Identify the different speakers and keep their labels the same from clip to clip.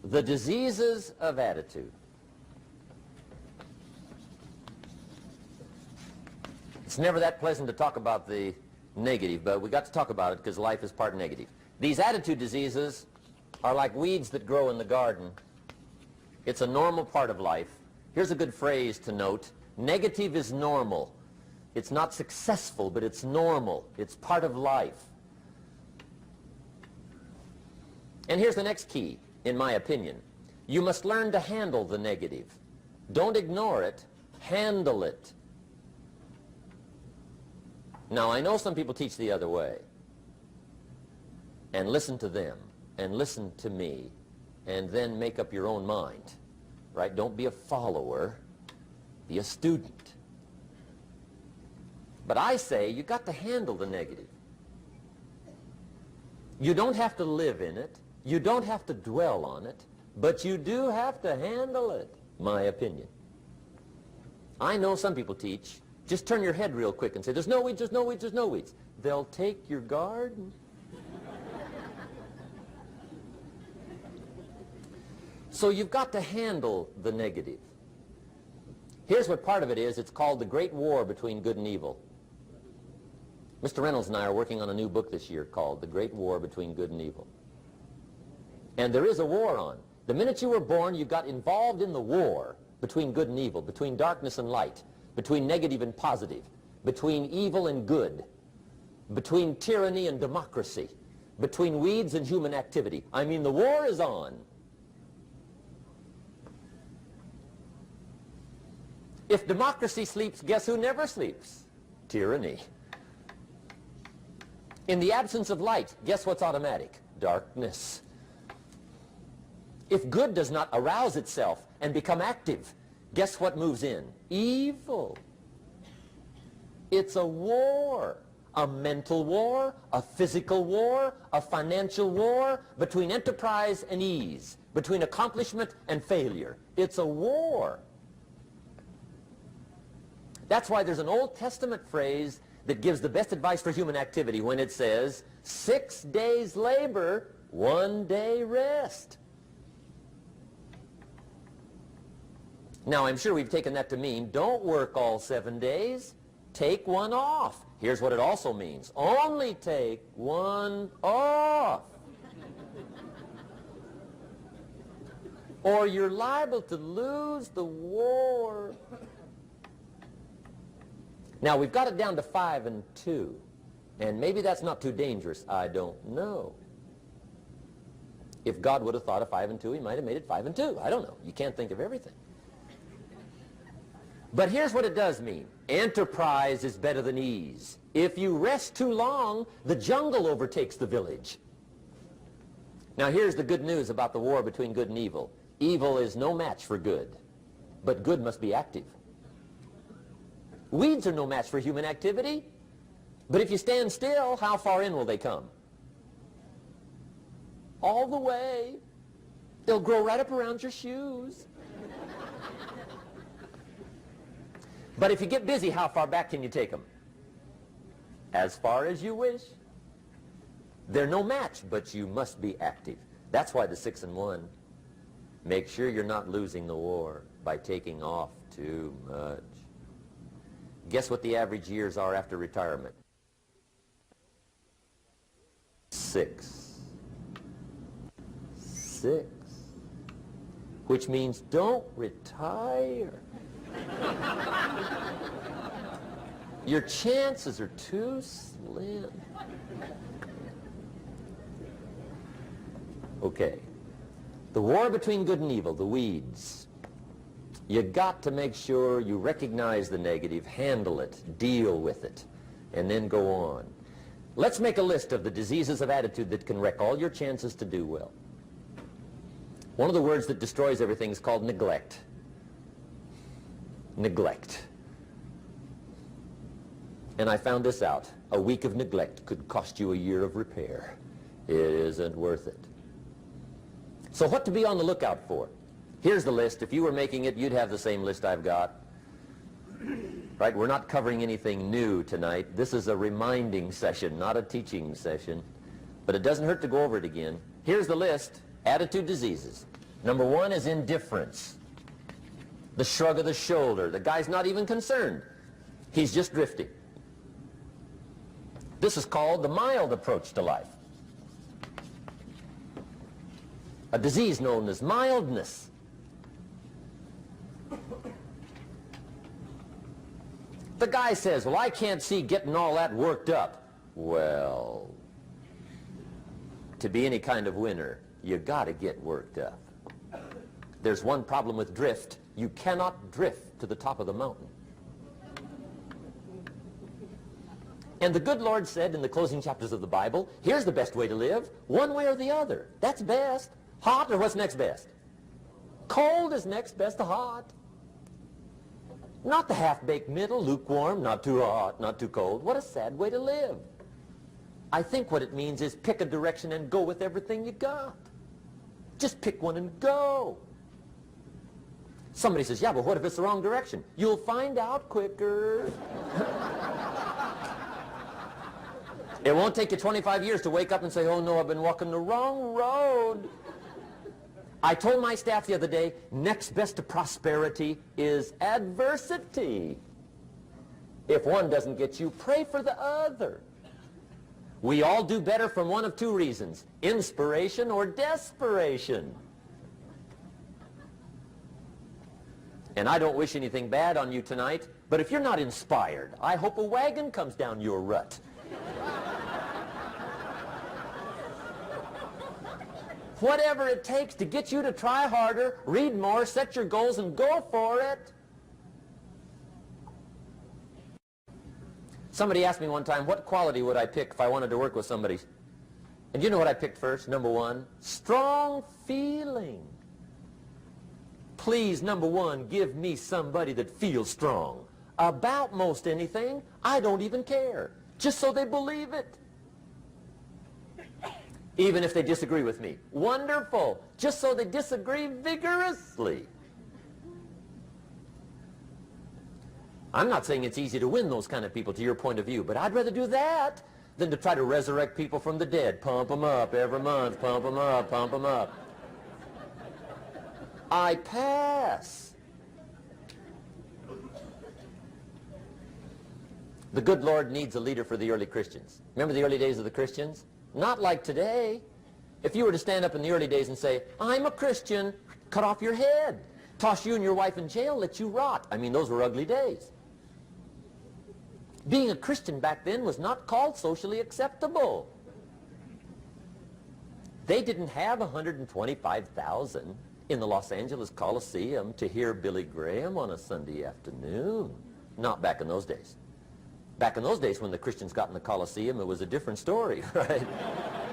Speaker 1: The diseases of attitude. It's never that pleasant to talk about the negative, but we got to talk about it because life is part negative. These attitude diseases are like weeds that grow in the garden. It's a normal part of life. Here's a good phrase to note. Negative is normal. It's not successful, but it's normal. It's part of life. And here's the next key, in my opinion. You must learn to handle the negative. Don't ignore it. Handle it. Now, I know some people teach the other way. And listen to them, and listen to me, and then make up your own mind. Right? Don't be a follower. Be a student. But I say you got to handle the negative. You don't have to live in it. You don't have to dwell on it. But you do have to handle it, my opinion. I know some people teach, just turn your head real quick and say, there's no weeds, there's no weeds, there's no weeds. They'll take your garden. So you've got to handle the negative. Here's what part of it is. It's called the Great War Between Good and Evil. Mr. Reynolds and I are working on a new book this year called The Great War Between Good and Evil. And there is a war on. The minute you were born, you got involved in the war between good and evil, between darkness and light, between negative and positive, between evil and good, between tyranny and democracy, between weeds and human activity. I mean, the war is on. If democracy sleeps, guess who never sleeps? Tyranny. In the absence of light, guess what's automatic? Darkness. If good does not arouse itself and become active, guess what moves in? Evil. It's a war. A mental war, a physical war, a financial war, between enterprise and ease, between accomplishment and failure. It's a war. That's why there's an Old Testament phrase that gives the best advice for human activity when it says, 6 days labor, 1 day rest. Now, I'm sure we've taken that to mean, don't work all 7 days, take one off. Here's what it also means, only take one off. Or you're liable to lose the war. Now, we've got it down to 5 and 2, and maybe that's not too dangerous. I don't know. If God would have thought of 5 and 2, he might have made it 5 and 2. I don't know. You can't think of everything. But here's what it does mean. Enterprise is better than ease. If you rest too long, the jungle overtakes the village. Now, here's the good news about the war between good and evil. Evil is no match for good, but good must be active. Weeds are no match for human activity, but if you stand still, how far in will they come? All the way. They'll grow right up around your shoes. But if you get busy, how far back can you take them? As far as you wish. They're no match, but you must be active. That's why the 6 and 1. Make sure you're not losing the war by taking off too much. Guess what the average years are after retirement? 6. 6. Which means don't retire. Your chances are too slim. Okay. The war between good and evil, the weeds. You got to make sure you recognize the negative, handle it, deal with it, and then go on. Let's make a list of the diseases of attitude that can wreck all your chances to do well. One of the words that destroys everything is called neglect. Neglect. And I found this out. A week of neglect could cost you a year of repair. It isn't worth it. So what to be on the lookout for? Here's the list. If you were making it, you'd have the same list I've got. Right? We're not covering anything new tonight. This is a reminding session, not a teaching session. But it doesn't hurt to go over it again. Here's the list. Attitude diseases. Number one is indifference. The shrug of the shoulder. The guy's not even concerned. He's just drifting. This is called the mild approach to life. A disease known as mildness. The guy says, well, I can't see getting all that worked up. Well, to be any kind of winner, you got to get worked up. There's one problem with drift. You cannot drift to the top of the mountain. And the good Lord said in the closing chapters of the Bible, here's the best way to live, one way or the other. That's best. Hot or what's next best? Cold is next best to hot. Not the half-baked middle, lukewarm, not too hot, not too cold. What a sad way to live. I think what it means is pick a direction and go with everything you got. Just pick one and go. Somebody says, yeah, but what if it's the wrong direction? You'll find out quicker. It won't take you 25 years to wake up and say, oh no, I've been walking the wrong road. I told my staff the other day, next best to prosperity is adversity. If one doesn't get you, pray for the other. We all do better from one of two reasons, inspiration or desperation. And I don't wish anything bad on you tonight, but if you're not inspired, I hope a wagon comes down your rut. Whatever it takes to get you to try harder, read more, set your goals, and go for it. Somebody asked me one time, what quality would I pick if I wanted to work with somebody? And you know what I picked first? Number one, strong feeling. Please, number one, give me somebody that feels strong. About most anything, I don't even care. Just so they believe it. Even if they disagree with me. Wonderful. Just so they disagree vigorously. I'm not saying it's easy to win those kind of people to your point of view, but I'd rather do that than to try to resurrect people from the dead. Pump them up every month. Pump them up, pump them up. I pass. The good Lord needs a leader for the early Christians. Remember the early days of the Christians? Not like today. If you were to stand up in the early days and say, I'm a Christian, cut off your head, toss you and your wife in jail, let you rot. I mean, those were ugly days. Being a Christian back then was not called socially acceptable. They didn't have 125,000 in the Los Angeles Coliseum to hear Billy Graham on a Sunday afternoon. Not back in those days. Back in those days when the Christians got in the Coliseum, it was a different story, right?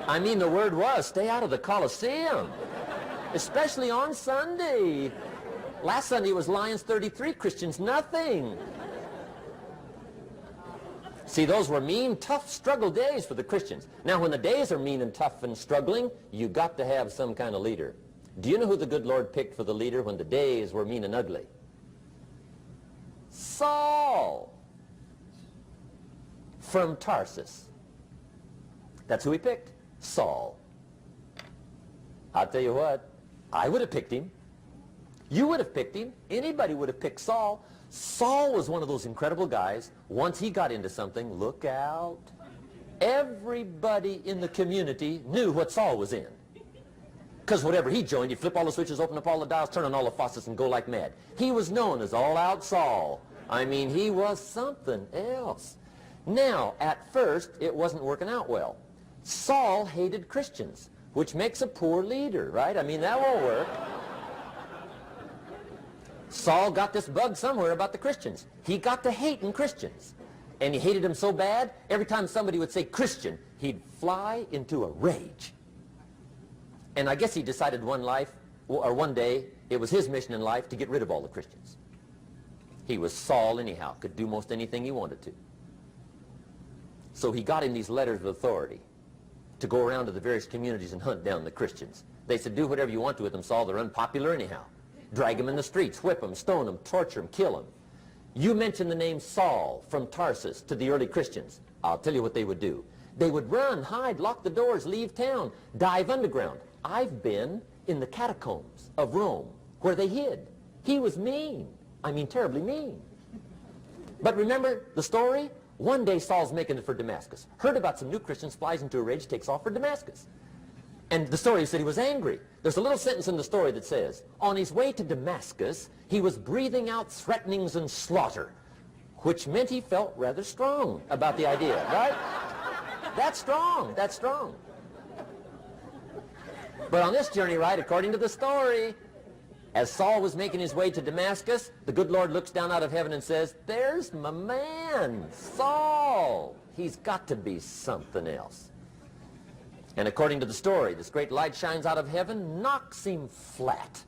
Speaker 1: I mean, the word was, stay out of the Coliseum, especially on Sunday. Last Sunday was Lions 33, Christians nothing. See, those were mean, tough struggle days for the Christians. Now, when the days are mean and tough and struggling, you got to have some kind of leader. Do you know who the good Lord picked for the leader when the days were mean and ugly? Saul. From Tarsus. That's who he picked, Saul. I'll tell you what, I would have picked him. You would have picked him. Anybody would have picked Saul. Saul was one of those incredible guys. Once he got into something, look out. Everybody in the community knew what Saul was in. Because whatever he joined, you flip all the switches, open up all the dials, turn on all the faucets, and go like mad. He was known as All-Out Saul. I mean, he was something else. Now, at first, it wasn't working out well. Saul hated Christians, which makes a poor leader, right? I mean, that won't work. Saul got this bug somewhere about the Christians. He got to hating Christians. And he hated them so bad, every time somebody would say Christian, he'd fly into a rage. And I guess he decided one day, it was his mission in life to get rid of all the Christians. He was Saul anyhow, could do most anything he wanted to. So he got him these letters of authority to go around to the various communities and hunt down the Christians. They said, do whatever you want to with them, Saul. They're unpopular anyhow. Drag them in the streets, whip them, stone them, torture them, kill them. You mention the name Saul from Tarsus to the early Christians. I'll tell you what they would do. They would run, hide, lock the doors, leave town, dive underground. I've been in the catacombs of Rome where they hid. He was mean. I mean, terribly mean. But remember the story? One day Saul's making it for Damascus. Heard about some new Christians, flies into a rage, takes off for Damascus. And the story said he was angry. There's a little sentence in the story that says, on his way to Damascus, he was breathing out threatenings and slaughter, which meant he felt rather strong about the idea, right? That's strong. That's strong. But on this journey, right, according to the story, as Saul was making his way to Damascus, the good Lord looks down out of heaven and says, there's my man, Saul. He's got to be something else. And according to the story, this great light shines out of heaven, knocks him flat,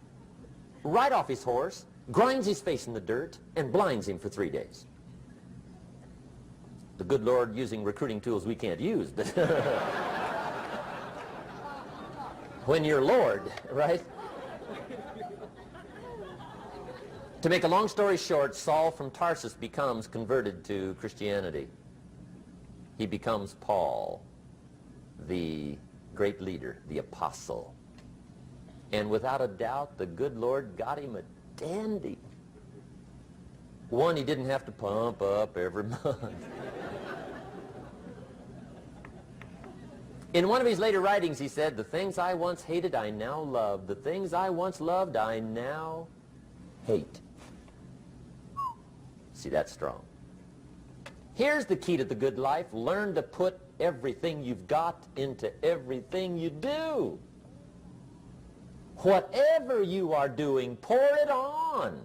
Speaker 1: right off his horse, grinds his face in the dirt, and blinds him for 3 days. The good Lord using recruiting tools we can't use, but when you're Lord, right? To make a long story short, Saul from Tarsus becomes converted to Christianity. He becomes Paul, the great leader, the apostle. And without a doubt, the good Lord got him a dandy. One he didn't have to pump up every month. In one of his later writings, he said, the things I once hated, I now love. The things I once loved, I now hate. See, that's strong. Here's the key to the good life. Learn to put everything you've got into everything you do. Whatever you are doing, pour it on.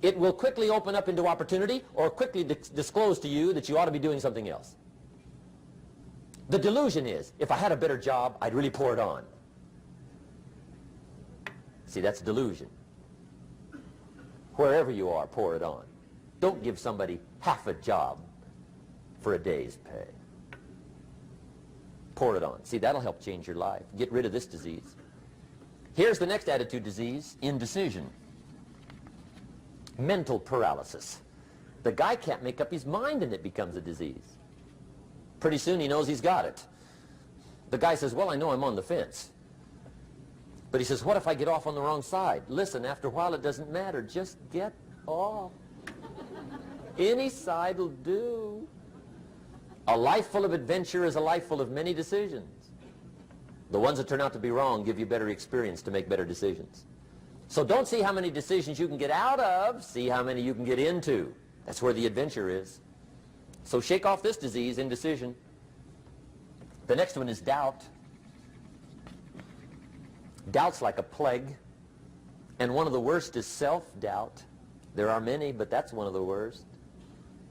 Speaker 1: It will quickly open up into opportunity or quickly disclose to you that you ought to be doing something else. The delusion is, if I had a better job, I'd really pour it on. See, that's delusion. Wherever you are, pour it on. Don't give somebody half a job for a day's pay. Pour it on. See, that'll help change your life. Get rid of this disease. Here's the next attitude disease, indecision. Mental paralysis. The guy can't make up his mind and it becomes a disease. Pretty soon he knows he's got it. The guy says, well, I know I'm on the fence. But he says, what if I get off on the wrong side? Listen, after a while it doesn't matter. Just get off. Any side will do. A life full of adventure is a life full of many decisions. The ones that turn out to be wrong give you better experience to make better decisions. So don't see how many decisions you can get out of, see how many you can get into. That's where the adventure is. So shake off this disease, indecision. The next one is doubt. Doubt's like a plague. And one of the worst is self-doubt. There are many, but that's one of the worst.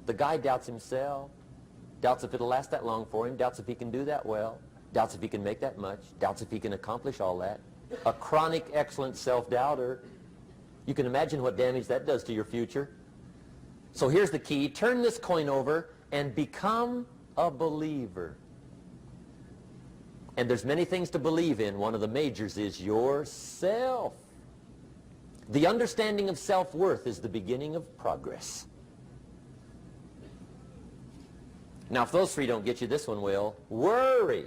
Speaker 1: The guy doubts himself. Doubts if it'll last that long for him. Doubts if he can do that well. Doubts if he can make that much. Doubts if he can accomplish all that. A chronic, excellent self-doubter. You can imagine what damage that does to your future. So here's the key. Turn this coin over and become a believer. And there's many things to believe in. One of the majors is yourself. The understanding of self-worth is the beginning of progress. Now, if those three don't get you, this one will. Worry.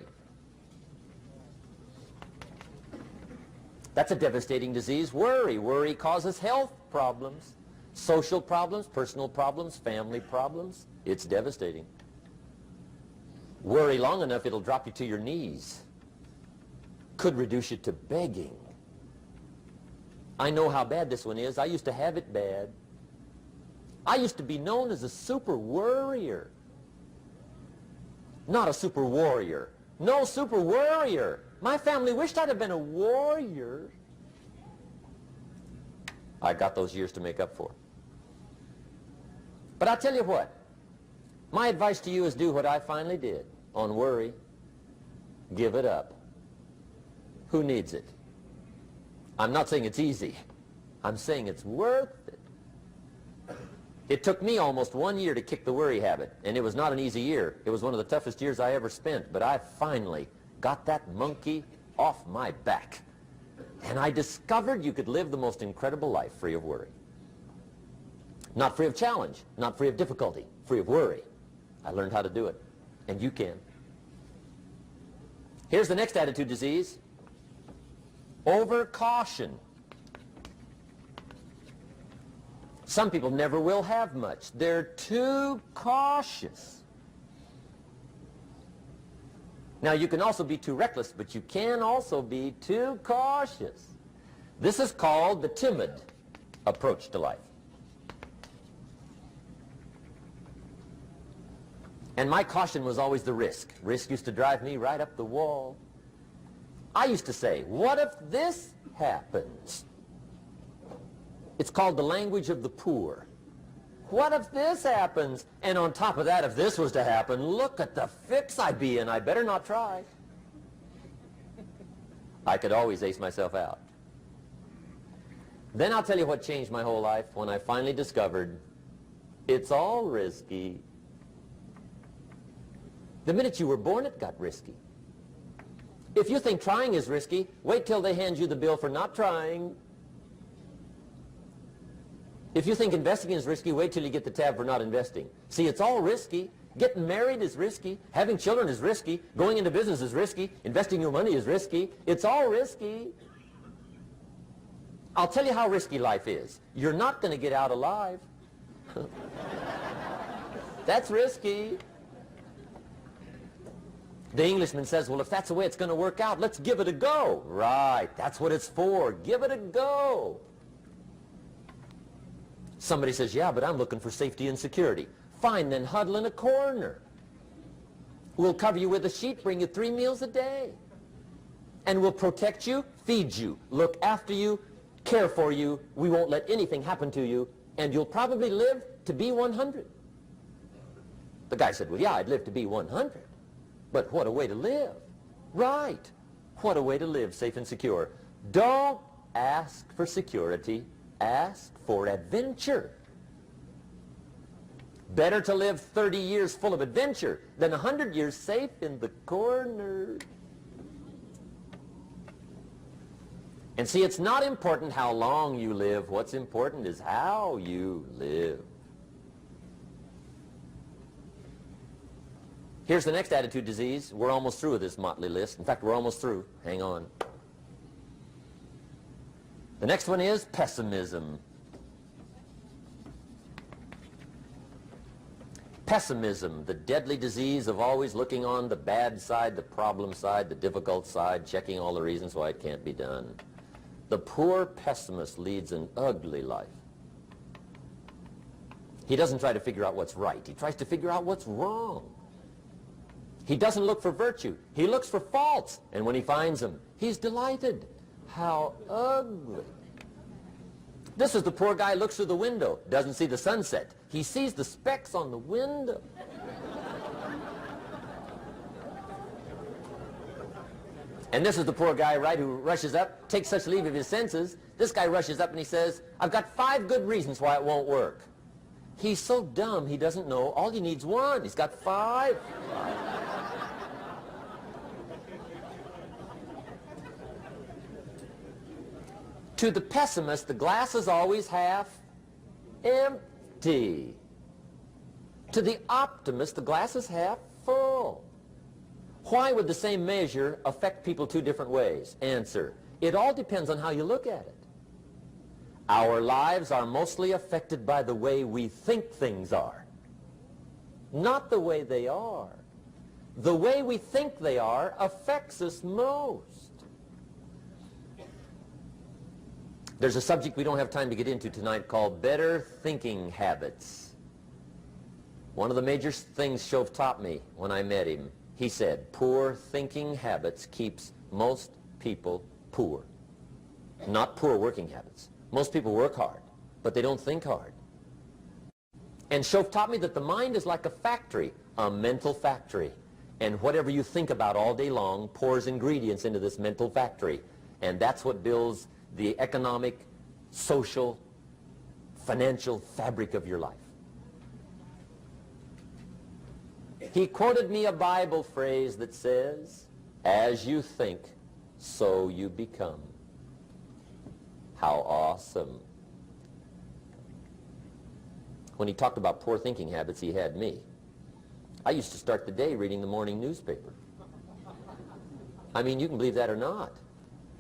Speaker 1: That's a devastating disease. Worry. Worry causes health problems, social problems, personal problems, family problems. It's devastating. Worry long enough, it'll drop you to your knees. Could reduce you to begging. I know how bad this one is. I used to have it bad. I used to be known as a super worrier. Not a super warrior. No, super worrier. My family wished I'd have been a warrior. I got those years to make up for. But I'll tell you what. My advice to you is do what I finally did on worry. Give it up. Who needs it? I'm not saying it's easy. I'm saying it's worth it. It took me almost 1 year to kick the worry habit, and it was not an easy year. It was one of the toughest years I ever spent, but I finally got that monkey off my back. And I discovered you could live the most incredible life free of worry. Not free of challenge, not free of difficulty, free of worry. I learned how to do it, and you can. Here's the next attitude disease. Over caution. Some people never will have much. They're too cautious. Now, you can also be too reckless, but you can also be too cautious. This is called the timid approach to life. And my caution was always the risk. Risk used to drive me right up the wall. I used to say, what if this happens? It's called the language of the poor. What if this happens? And on top of that, if this was to happen, look at the fix I'd be in. I better not try. I could always ace myself out. Then I'll tell you what changed my whole life when I finally discovered it's all risky. The minute you were born, it got risky. If you think trying is risky, wait till they hand you the bill for not trying. If you think investing is risky, wait till you get the tab for not investing. See, it's all risky. Getting married is risky. Having children is risky. Going into business is risky. Investing your money is risky. It's all risky. I'll tell you how risky life is. You're not going to get out alive. That's risky. The Englishman says, well, if that's the way it's going to work out, let's give it a go. Right, that's what it's for. Give it a go. Somebody says, yeah, but I'm looking for safety and security. Fine, then huddle in a corner. We'll cover you with a sheet, bring you 3 meals a day. And we'll protect you, feed you, look after you, care for you. We won't let anything happen to you, and you'll probably live to be 100. The guy said, well, yeah, I'd live to be 100. But what a way to live. Right. What a way to live, safe and secure. Don't ask for security. Ask for adventure. Better to live 30 years full of adventure than 100 years safe in the corner. And see, it's not important how long you live. What's important is how you live. Here's the next attitude disease. We're almost through with this motley list. In fact, we're almost through. Hang on. The next one is pessimism. Pessimism, the deadly disease of always looking on the bad side, the problem side, the difficult side, checking all the reasons why it can't be done. The poor pessimist leads an ugly life. He doesn't try to figure out what's right. He tries to figure out what's wrong. He doesn't look for virtue. He looks for faults. And when he finds them, he's delighted. How ugly. This is the poor guy who looks through the window, doesn't see the sunset. He sees the specks on the window. And this is the poor guy, right, who rushes up, takes such leave of his senses. This guy rushes up and he says, I've got 5 good reasons why it won't work. He's so dumb he doesn't know all he needs 1. He's got 5. To the pessimist, the glass is always half empty. To the optimist, the glass is half full. Why would the same measure affect people 2 different ways? Answer, it all depends on how you look at it. Our lives are mostly affected by the way we think things are, not the way they are. The way we think they are affects us most. There's a subject we don't have time to get into tonight called better thinking habits. One of the major things Shove taught me when I met him, he said, poor thinking habits keeps most people poor. Not poor working habits. Most people work hard, but they don't think hard. And Shove taught me that the mind is like a factory, a mental factory. And whatever you think about all day long pours ingredients into this mental factory. And that's what builds the economic, social, financial fabric of your life. He quoted me a Bible phrase that says, as you think, so you become. How awesome. When he talked about poor thinking habits, he had me. I used to start the day reading the morning newspaper. I mean, you can believe that or not.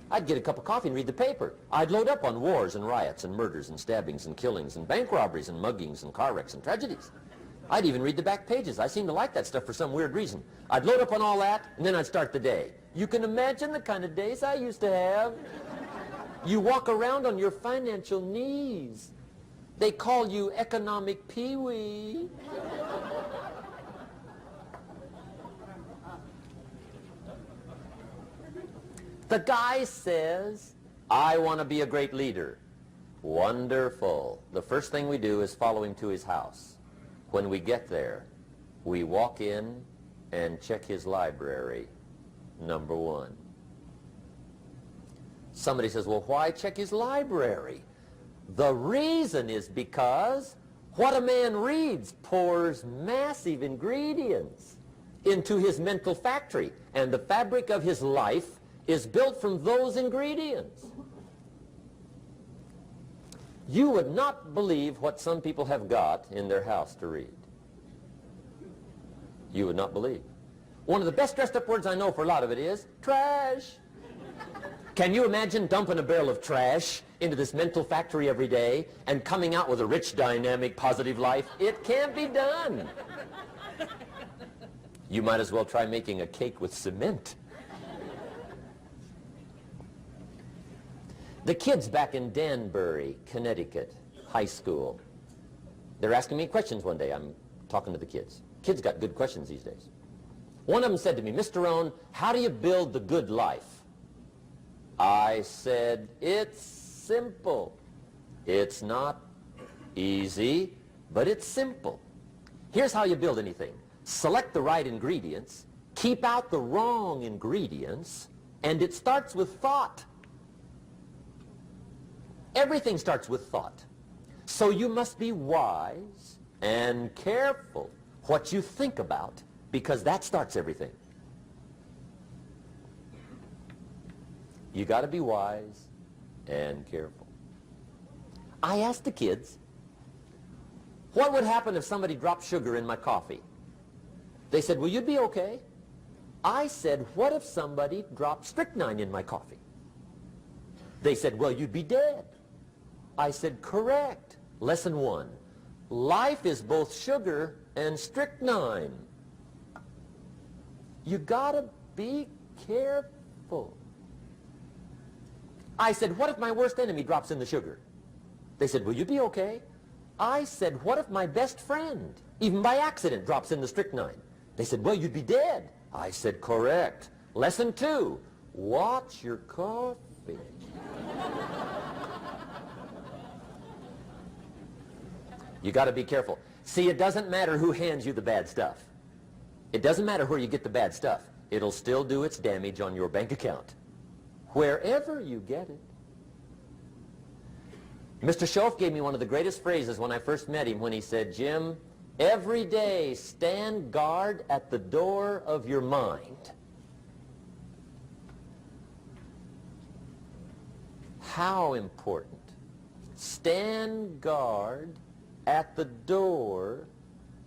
Speaker 1: I'd get a cup of coffee and read the paper. I'd load up on wars and riots and murders and stabbings and killings and bank robberies and muggings and car wrecks and tragedies. I'd even read the back pages. I seem to like that stuff for some weird reason. I'd load up on all that, and then I'd start the day. You can imagine the kind of days I used to have. You walk around on your financial knees. They call you economic peewee. The guy says, I want to be a great leader. Wonderful. The first thing we do is follow him to his house. When we get there, we walk in and check his library, number one. Somebody says, well, why check his library? The reason is because what a man reads pours massive ingredients into his mental factory, and the fabric of his life is built from those ingredients. You would not believe what some people have got in their house to read. You would not believe. One of the best dressed up words I know for a lot of it is trash. Can you imagine dumping a barrel of trash into this mental factory every day and coming out with a rich, dynamic, positive life? It can't be done. You might as well try making a cake with cement. The kids back in Danbury, Connecticut, high school, they're asking me questions one day. I'm talking to the kids. Kids got good questions these days. One of them said to me, Mr. Rohn, how do you build the good life? I said, it's simple. It's not easy, but it's simple. Here's how you build anything. Select the right ingredients, keep out the wrong ingredients, and it starts with thought. Everything starts with thought. So you must be wise and careful what you think about, because that starts everything. You got to be wise and careful. I asked the kids, what would happen if somebody dropped sugar in my coffee? They said, well, you'd be okay. I said, what if somebody dropped strychnine in my coffee? They said, well, you'd be dead. I said, correct. Lesson one. Life is both sugar and strychnine. You gotta be careful. I said, what if my worst enemy drops in the sugar? They said, will you be okay? I said, what if my best friend, even by accident, drops in the strychnine? They said, well, you'd be dead. I said, correct. Lesson two. Watch your coffee. You got to be careful. See, it doesn't matter who hands you the bad stuff. It doesn't matter where you get the bad stuff. It'll still do its damage on your bank account, wherever you get it. Mr. Schoaf gave me one of the greatest phrases when I first met him when he said, Jim, every day stand guard at the door of your mind. How important. Stand guard at the door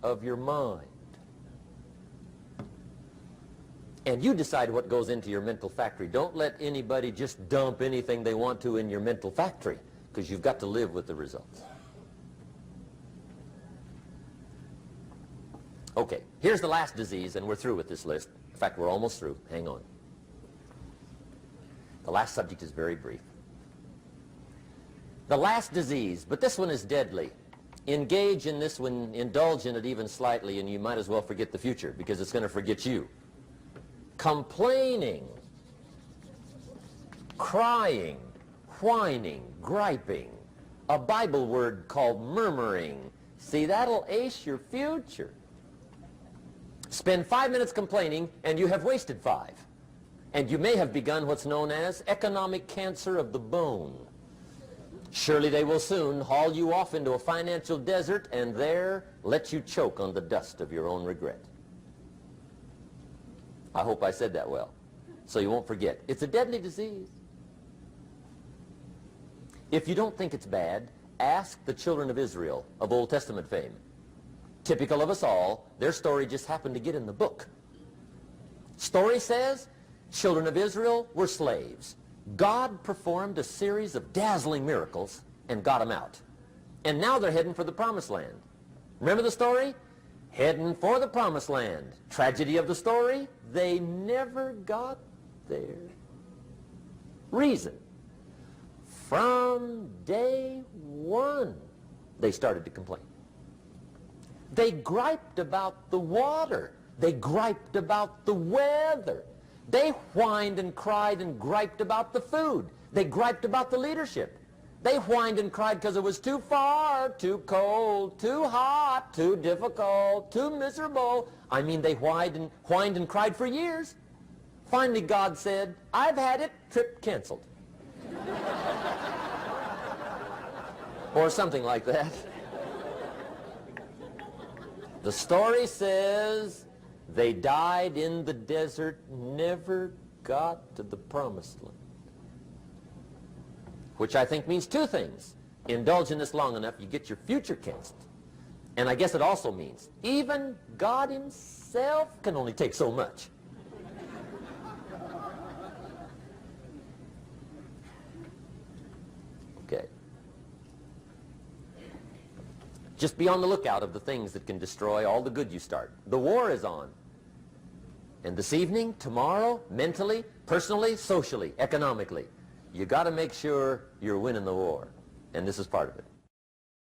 Speaker 1: of your mind. And you decide what goes into your mental factory. Don't let anybody just dump anything they want to in your mental factory, because you've got to live with the results. Okay, here's the last disease, and we're through with this list. In fact, we're almost through. Hang on. The last subject is very brief. The last disease, but this one is deadly. Engage in this one, indulge in it even slightly, and you might as well forget the future, because it's going to forget you. Complaining, crying, whining, griping, a Bible word called murmuring. See, that'll ace your future. Spend 5 minutes complaining, and you have wasted 5. And you may have begun what's known as economic cancer of the bone. Surely they will soon haul you off into a financial desert and there let you choke on the dust of your own regret. I hope I said that well, so you won't forget. It's a deadly disease. If you don't think it's bad, ask the children of Israel of Old Testament fame. Typical of us all, their story just happened to get in the book. Story says, children of Israel were slaves. God performed a series of dazzling miracles and got them out. And now they're heading for the promised land. Remember the story? Heading for the promised land. Tragedy of the story, they never got there. Reason. From day one, they started to complain. They griped about the water. They griped about the weather. They whined and cried and griped about the food. They griped about the leadership. They whined and cried because it was too far, too cold, too hot, too difficult, too miserable. I mean, they whined and cried for years. Finally, God said, "I've had it, trip canceled." Or something like that. The story says they died in the desert, never got to the promised land. Which I think means two things. Indulge in this long enough, you get your future canceled. And I guess it also means even God himself can only take so much. Okay. Just be on the lookout of the things that can destroy all the good you start. The war is on. And this evening, tomorrow, mentally, personally, socially, economically, you got to make sure you're winning the war. And this is part of it.